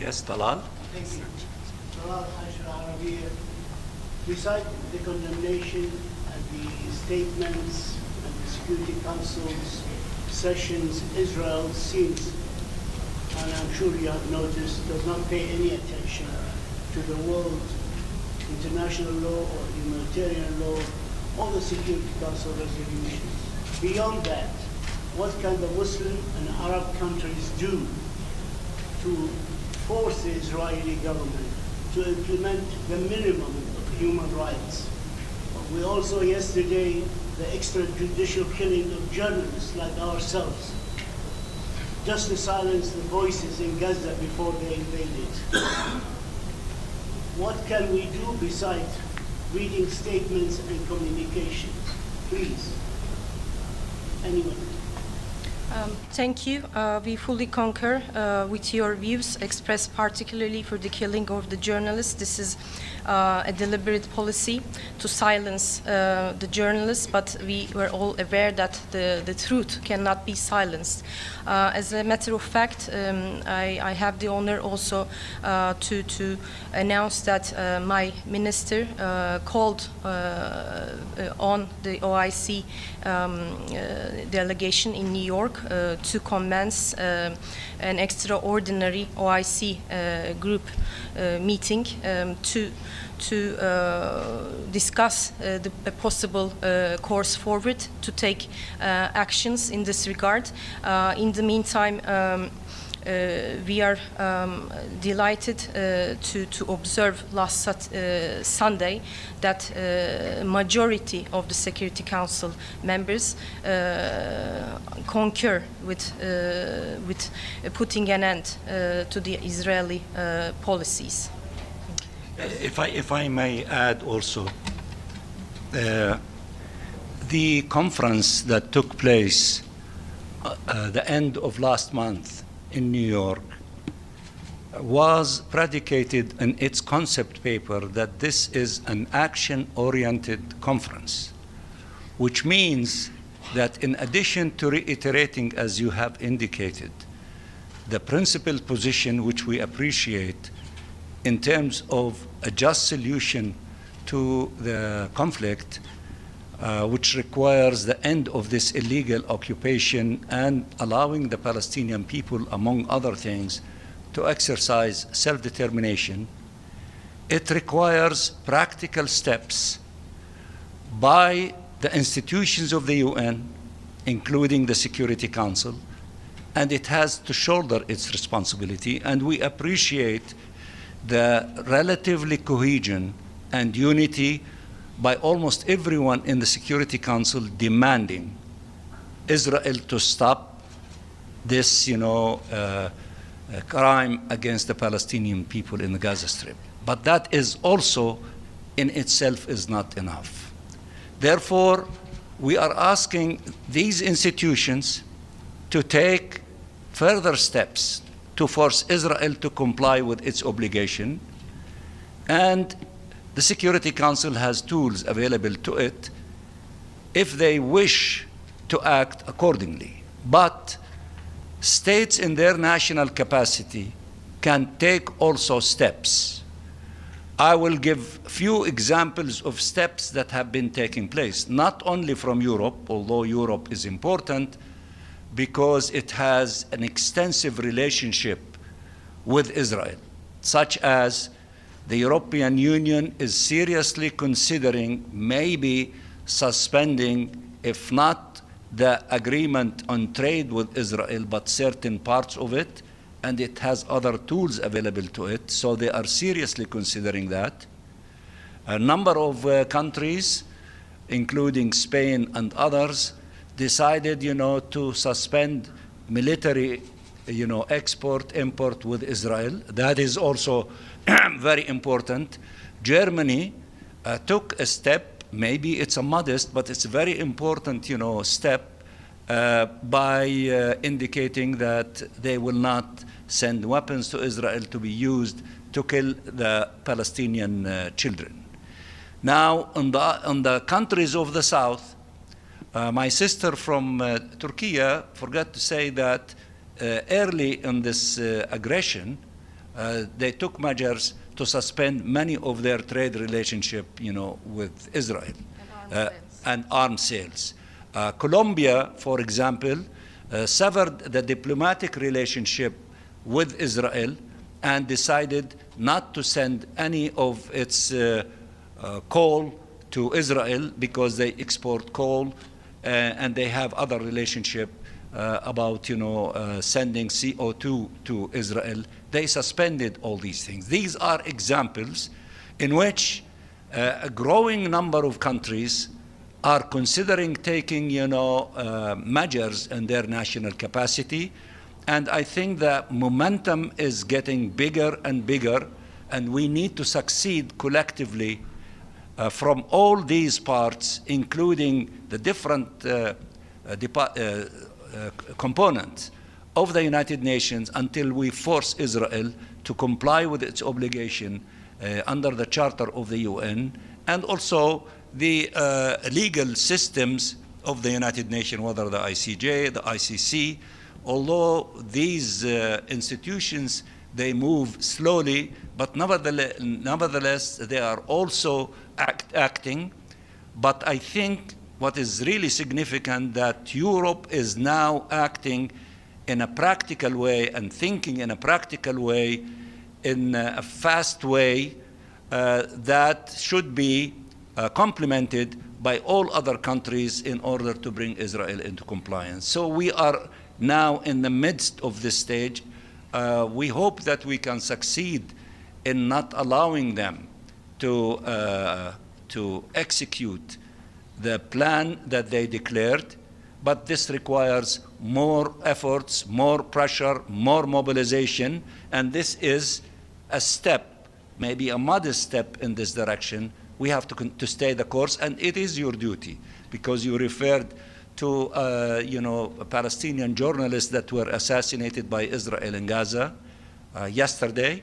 Yes, Talal. Thank you. Talal Hashir Arabiya. Beside the condemnation and the statements and the Security Council's sessions, Israel seems, and I'm sure you have noticed, does not pay any attention to the world, international law or humanitarian law, or the Security Council resolutions. Beyond that, what can the Muslim and Arab countries do to force the Israeli government to implement the minimum of human rights? We also yesterday, the extrajudicial killing of journalists like ourselves, just to silence the voices in Gaza before they invaded. What can we do besides reading statements and communications? Please, anyone. Thank you. We fully concur with your views expressed particularly for the killing of the journalists. This is a deliberate policy to silence the journalists, but we were all aware that the truth cannot be silenced. As a matter of fact, I have the honor also to announce that my minister called on the OIC delegation in New York to commence an extraordinary OIC group meeting to discuss the possible course forward to take actions in this regard. In the meantime, we are delighted to observe last Sunday that majority of the Security Council members concur with putting an end to the Israeli policies. If I may add also, the conference that took place the end of last month in New York was predicated in its concept paper that this is an action-oriented conference, which means that in addition to reiterating, as you have indicated, the principled position which we appreciate in terms of a just solution to the conflict, which requires the end of this illegal occupation and allowing the Palestinian people, among other things, to exercise self-determination, it requires practical steps by the institutions of the UN, including the Security Council, and it has to shoulder its responsibility. And we appreciate the relatively cohesion and unity by almost everyone in the Security Council demanding Israel to stop this, crime against the Palestinian people in the Gaza Strip. But that is also in itself is not enough. Therefore, we are asking these institutions to take further steps to force Israel to comply with its obligation, and the Security Council has tools available to it if they wish to act accordingly. But states in their national capacity can take also steps. I will give few examples of steps that have been taking place, not only from Europe, although Europe is important because it has an extensive relationship with Israel, such as the European Union is seriously considering maybe suspending, if not the agreement on trade with Israel, but certain parts of it, and it has other tools available to it, so they are seriously considering that. A number of countries, including Spain and others, decided, to suspend military, export, import with Israel. That is also very important. Germany took a step, maybe it's a modest, but it's a very important, step by indicating that they will not send weapons to Israel to be used to kill the Palestinian children. Now, on the countries of the south, my sister from Turkey forgot to say that early in this aggression, they took measures to suspend many of their trade relationship, with Israel and arms sales. Colombia, for example, severed the diplomatic relationship with Israel and decided not to send any of its coal to Israel because they export coal and they have other relationship about sending CO2 to Israel. They suspended all these things. These are examples in which a growing number of countries are considering taking measures in their national capacity, and I think the momentum is getting bigger and bigger, and we need to succeed collectively from all these parts, including the different components of the United Nations, until we force Israel to comply with its obligation under the Charter of the UN, and also the legal systems of the United Nations, whether the ICJ, the ICC. Although these institutions, they move slowly, but nevertheless they are also acting. But I think what is really significant that Europe is now acting in a practical way and thinking in a practical way, in a fast way that should be complemented by all other countries in order to bring Israel into compliance. So we are now in the midst of this stage. We hope that we can succeed in not allowing them to execute the plan that they declared, but this requires more efforts, more pressure, more mobilization, and this is a step, maybe a modest step in this direction. We have to stay the course, and it is your duty, because you referred to Palestinian journalists that were assassinated by Israel in Gaza yesterday,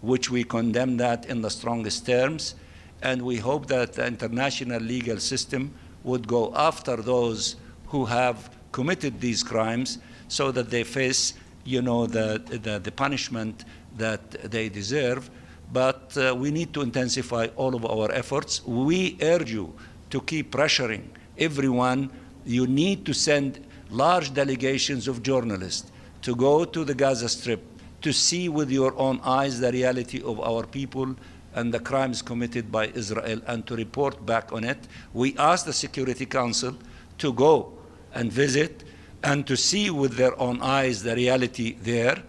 which we condemn that in the strongest terms, and we hope that the international legal system would go after those who have committed these crimes so that they face the punishment that they deserve. But we need to intensify all of our efforts. We urge you to keep pressuring everyone. You need to send large delegations of journalists to go to the Gaza Strip to see with your own eyes the reality of our people and the crimes committed by Israel, and to report back on it. We ask the Security Council to go and visit and to see with their own eyes the reality there.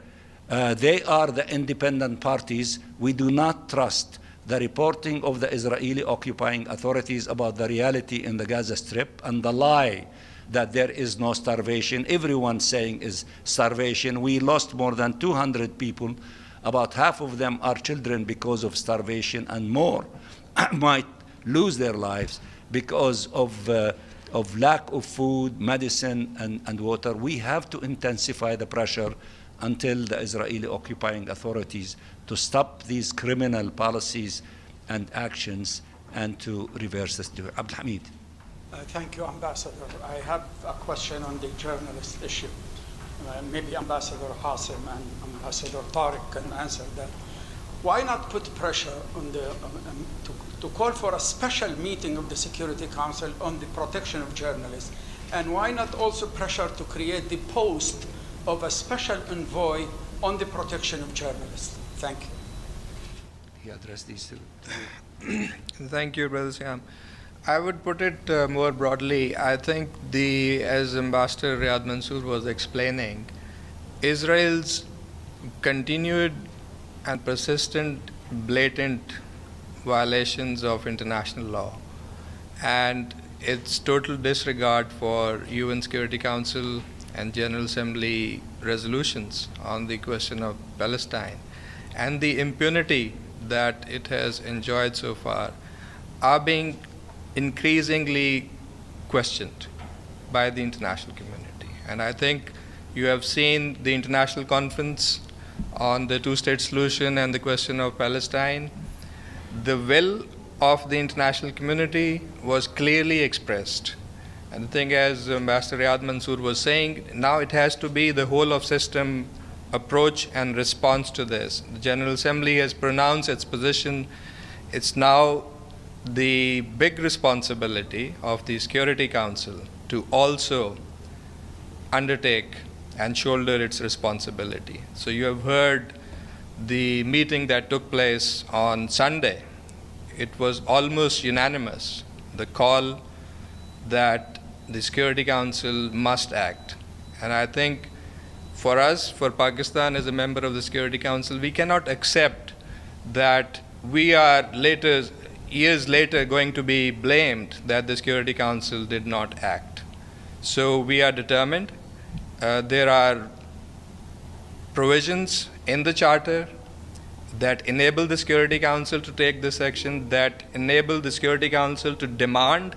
They are the independent parties. We do not trust the reporting of the Israeli occupying authorities about the reality in the Gaza Strip and the lie that there is no starvation. Everyone saying is starvation. We lost more than 200 people. About half of them are children because of starvation, and more might lose their lives because of lack of food, medicine, and water. We have to intensify the pressure until the Israeli occupying authorities to stop these criminal policies and actions and to reverse this. Abdul Hamid. Thank you, Ambassador. I have a question on the journalist issue. Maybe Ambassador Hassim and Ambassador Tariq can answer that. Why not put pressure on to call for a special meeting of the Security Council on the protection of journalists? And why not also pressure to create the post of a special envoy on the protection of journalists? Thank you. He addressed these two. Thank you, Brother Siam. I would put it more broadly. I think as Ambassador Riyad Mansour was explaining, Israel's continued and persistent, blatant violations of international law and its total disregard for UN Security Council and General Assembly resolutions on the question of Palestine, and the impunity that it has enjoyed so far, are being increasingly questioned by the international community. And I think you have seen the international conference on the two-state solution and the question of Palestine. The will of the international community was clearly expressed. And the thing, as Ambassador Riyad Mansour was saying, now it has to be the whole of system approach and response to this. The General Assembly has pronounced its position. It's now the big responsibility of the Security Council to also undertake and shoulder its responsibility. So you have heard the meeting that took place on Sunday. It was almost unanimous, the call that the Security Council must act. And I think for us, for Pakistan as a member of the Security Council, we cannot accept that we are later, years later, going to be blamed that the Security Council did not act. So we are determined. There are provisions in the Charter that enable the Security Council to take this action, that enable the Security Council to demand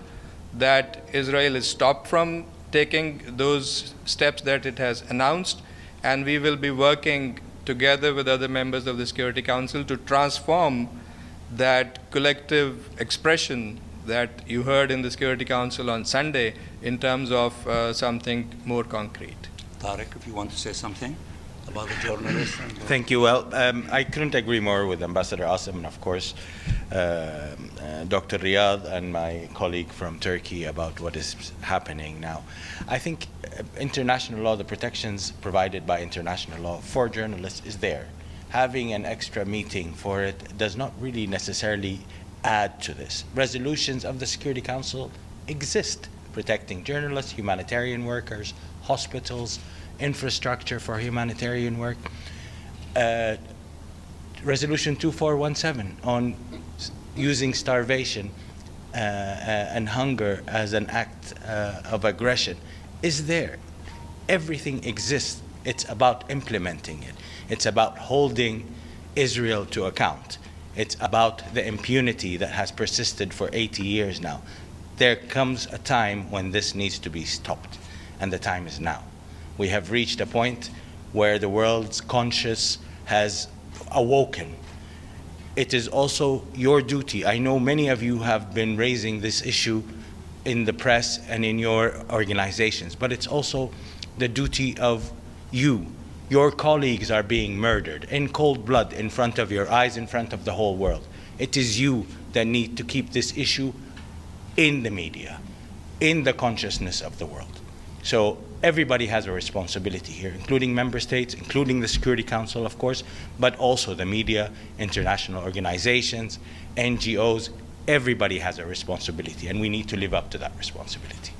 that Israel is stopped from taking those steps that it has announced, and we will be working together with other members of the Security Council to transform that collective expression that you heard in the Security Council on Sunday in terms of something more concrete. Tariq, if you want to say something about the journalists. Thank you. Well, I couldn't agree more with Ambassador Asim and, of course, Dr. Riyadh and my colleague from Turkey about what is happening now. I think international law, the protections provided by international law for journalists is there. Having an extra meeting for it does not really necessarily add to this. Resolutions of the Security Council exist protecting journalists, humanitarian workers, hospitals, infrastructure for humanitarian work. Resolution 2417 on using starvation and hunger as an act of aggression is there. Everything exists. It's about implementing it. It's about holding Israel to account. It's about the impunity that has persisted for 80 years now. There comes a time when this needs to be stopped, and the time is now. We have reached a point where the world's conscience has awoken. It is also your duty. I know many of you have been raising this issue in the press and in your organizations, but it's also the duty of you. Your colleagues are being murdered in cold blood in front of your eyes, in front of the whole world. It is you that need to keep this issue in the media, in the consciousness of the world. So everybody has a responsibility here, including member states, including the Security Council, of course, but also the media, international organizations, NGOs. Everybody has a responsibility, and we need to live up to that responsibility.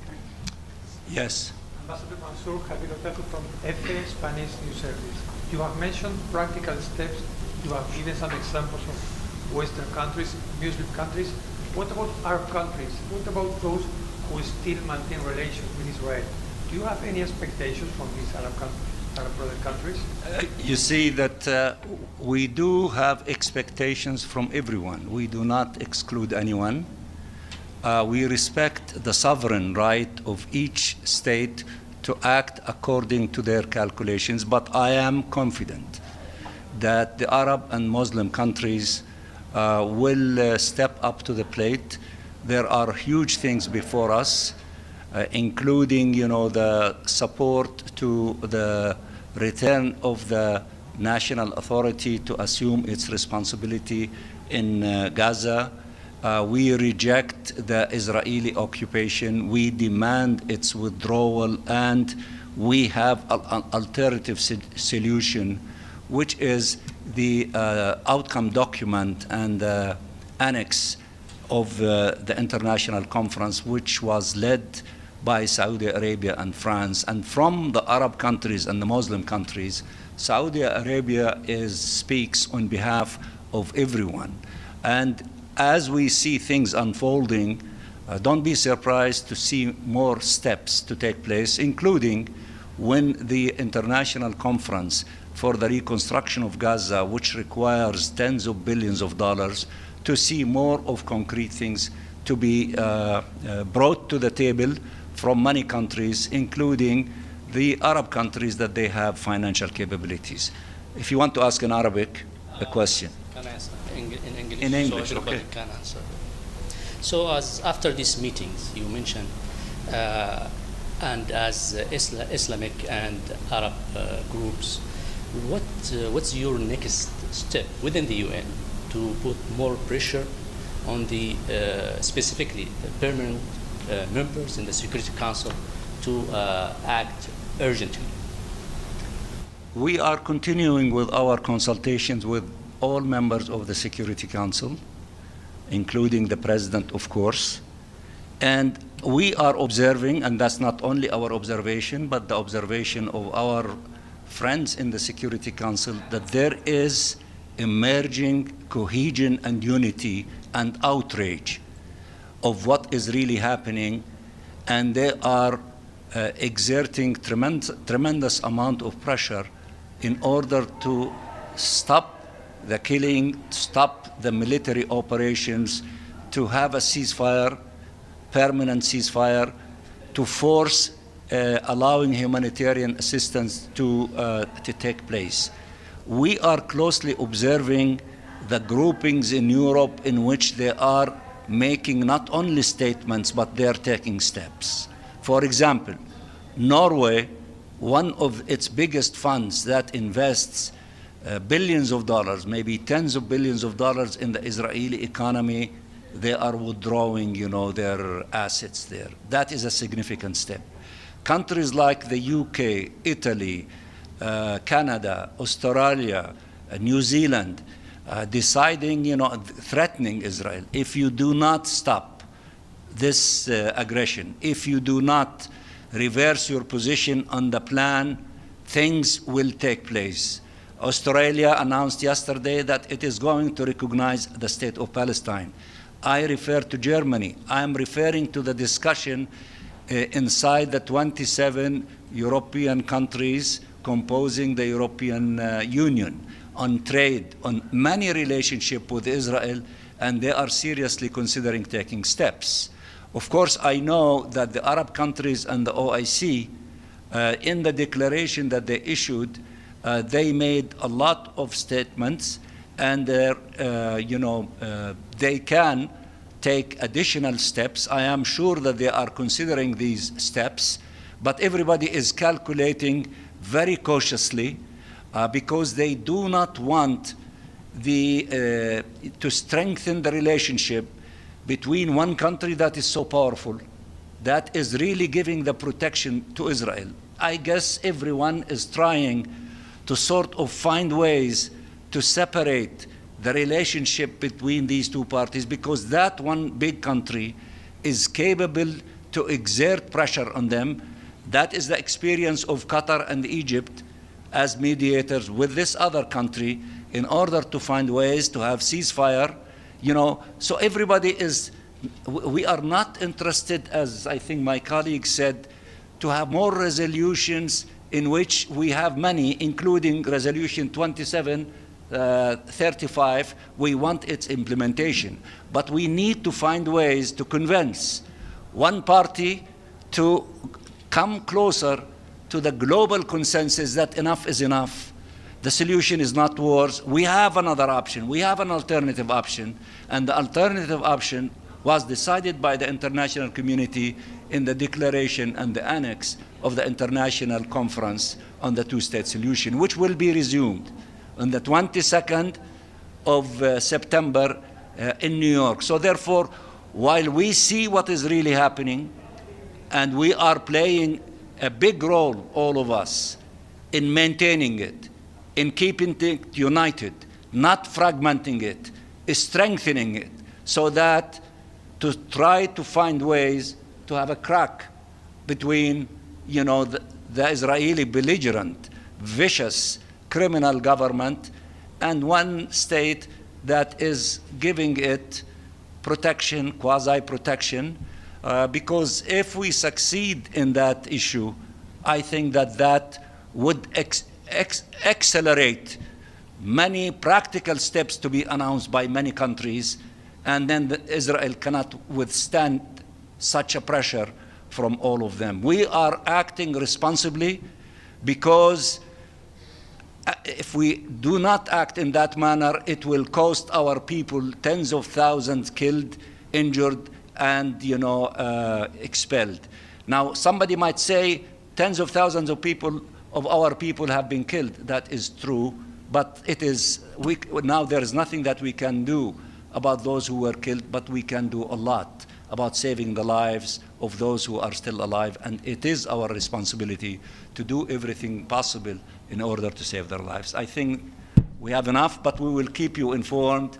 Yes. Ambassador Mansour, Javier Otaku from EFE Spanish News Service. You have mentioned practical steps. You have given some examples of Western countries, Muslim countries. What about Arab countries? What about those who still maintain relations with Israel? Do you have any expectations from these Arab brother countries? You see that we do have expectations from everyone. We do not exclude anyone. We respect the sovereign right of each state to act according to their calculations, but I am confident that the Arab and Muslim countries will step up to the plate. There are huge things before us, including, the support to the return of the national authority to assume its responsibility in Gaza. We reject the Israeli occupation. We demand its withdrawal, and we have an alternative solution, which is the outcome document and annex of the international conference, which was led by Saudi Arabia and France. And from the Arab countries and the Muslim countries, Saudi Arabia speaks on behalf of everyone. And as we see things unfolding, don't be surprised to see more steps to take place, including when the international conference for the reconstruction of Gaza, which requires tens of billions of dollars, to see more of concrete things to be brought to the table from many countries, including the Arab countries that they have financial capabilities. If you want to ask in Arabic a question. Can I answer in English? In English, so everybody okay. can answer. So as after these meetings you mentioned, and as Islamic and Arab groups what's your next step within the UN to put more pressure on the specifically the permanent members in the Security Council to act urgently? We are continuing with our consultations with all members of the Security Council, including the President, of course. And we are observing, and that's not only our observation, but the observation of our friends in the Security Council, that there is emerging cohesion and unity and outrage of what is really happening, and they are exerting tremendous amount of pressure in order to stop the killing, stop the military operations, to have a ceasefire, permanent ceasefire, to force allowing humanitarian assistance to take place. We are closely observing the groupings in Europe in which they are making not only statements, but they are taking steps. For example, Norway, one of its biggest funds that invests billions of dollars, maybe tens of billions of dollars in the Israeli economy, they are withdrawing, their assets there. That is a significant step. Countries like the UK, Italy, Canada, Australia, New Zealand, deciding, threatening Israel. If you do not stop this aggression, if you do not reverse your position on the plan, things will take place. Australia announced yesterday that it is going to recognize the state of Palestine. I refer to Germany. I am referring to the discussion inside the 27 European countries composing the European Union on trade, on many relationships with Israel, and they are seriously considering taking steps. Of course, I know that the Arab countries and the OIC, in the declaration that they issued, they made a lot of statements, and they can take additional steps. I am sure that they are considering these steps, but everybody is calculating very cautiously because they do not want to strengthen the relationship between one country that is so powerful, that is really giving the protection to Israel. I guess everyone is trying to sort of find ways to separate the relationship between these two parties, because that one big country is capable to exert pressure on them. That is the experience of Qatar and Egypt as mediators with this other country in order to find ways to have ceasefire. So everybody we are not interested, as I think my colleague said, to have more resolutions in which we have many, including Resolution 2735. We want its implementation. But we need to find ways to convince one party to come closer to the global consensus that enough is enough. The solution is not wars. We have another option. We have an alternative option. And the alternative option was decided by the international community in the declaration and the annex of the International Conference on the Two-State Solution, which will be resumed on the 22nd of September in New York. So therefore, while we see what is really happening, and we are playing a big role, all of us, in maintaining it, in keeping it united, not fragmenting it, strengthening it, so that to try to find ways to have a crack between, the Israeli belligerent, vicious, criminal government and one state that is giving it protection, quasi-protection, because if we succeed in that issue, I think that would accelerate many practical steps to be announced by many countries, and then Israel cannot withstand such a pressure from all of them. We are acting responsibly because if we do not act in that manner, it will cost our people tens of thousands killed, injured, and expelled. Now, somebody might say tens of thousands of people of our people have been killed. That is true, but now there is nothing that we can do about those who were killed, but we can do a lot about saving the lives of those who are still alive, and it is our responsibility to do everything possible in order to save their lives. I think we have enough, but we will keep you informed.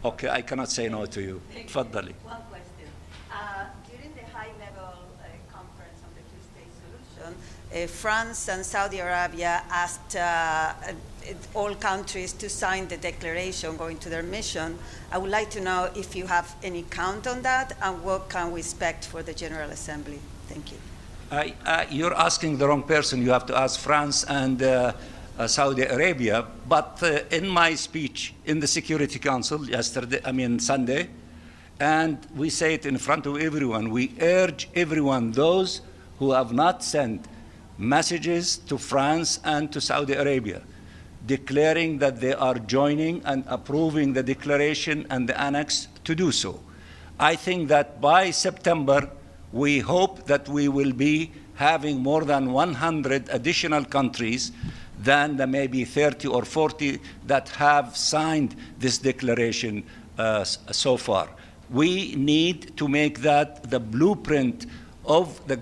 Okay, I cannot say no to you. Tfaddali. One question. During the high-level conference on the two-state solution, France and Saudi Arabia asked all countries to sign the declaration going to their mission. I would like to know if you have any count on that and what can we expect for the General Assembly. Thank you. You're asking the wrong person. You have to ask France and Saudi Arabia. But in my speech in the Security Council Sunday, and we say it in front of everyone, we urge everyone, those who have not sent messages to France and to Saudi Arabia, declaring that they are joining and approving the declaration and the annex, to do so. I think that by September, we hope that we will be having more than 100 additional countries than the maybe 30 or 40 that have signed this declaration so far. We need to make that the blueprint of the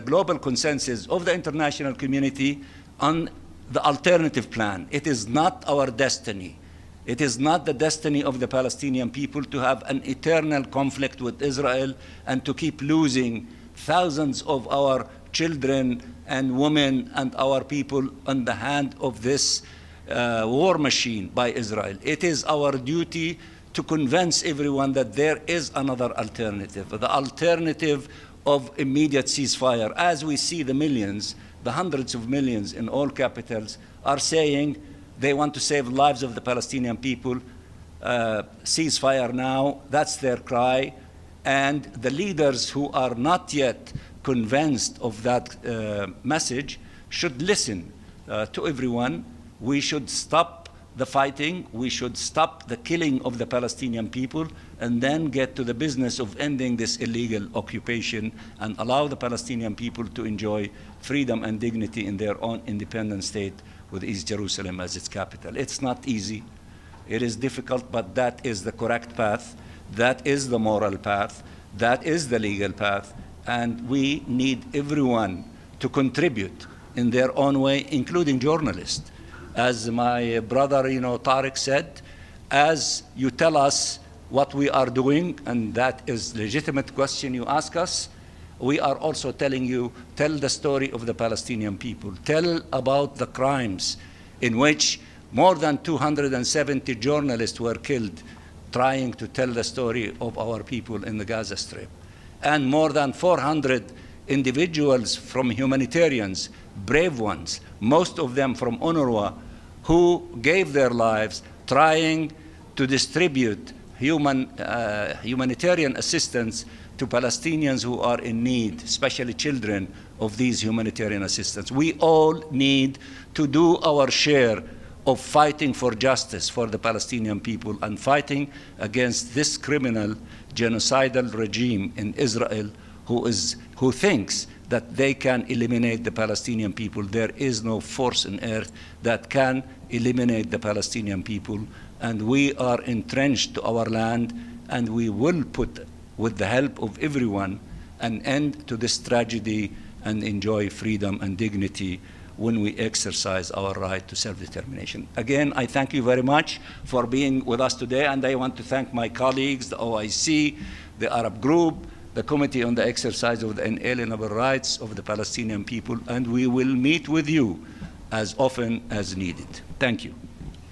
global consensus of the international community on the alternative plan. It is not our destiny. It is not the destiny of the Palestinian people to have an eternal conflict with Israel and to keep losing thousands of our children and women and our people on the hand of this war machine by Israel. It is our duty to convince everyone that there is another alternative, the alternative of immediate ceasefire. As we see the millions, the hundreds of millions in all capitals are saying they want to save the lives of the Palestinian people, ceasefire now, that's their cry. And the leaders who are not yet convinced of that message should listen to everyone. We should stop the fighting, we should stop the killing of the Palestinian people, and then get to the business of ending this illegal occupation and allow the Palestinian people to enjoy freedom and dignity in their own independent state with East Jerusalem as its capital. It's not easy, it is difficult, but that is the correct path, that is the moral path, that is the legal path, and we need everyone to contribute in their own way, including journalists. As my brother, Tariq said, as you tell us what we are doing, and that is a legitimate question you ask us, we are also telling you, tell the story of the Palestinian people. Tell about the crimes in which more than 270 journalists were killed trying to tell the story of our people in the Gaza Strip. And more than 400 individuals from humanitarians, brave ones, most of them from UNRWA, who gave their lives trying to distribute humanitarian assistance to Palestinians who are in need, especially children of these humanitarian assistance. We all need to do our share of fighting for justice for the Palestinian people and fighting against this criminal genocidal regime in Israel who thinks that they can eliminate the Palestinian people. There is no force on earth that can eliminate the Palestinian people, and we are entrenched to our land, and we will put, with the help of everyone, an end to this tragedy and enjoy freedom and dignity when we exercise our right to self-determination. Again, I thank you very much for being with us today, and I want to thank my colleagues, the OIC, the Arab Group, the Committee on the Exercise of the Inalienable Rights of the Palestinian people, and we will meet with you as often as needed. Thank you.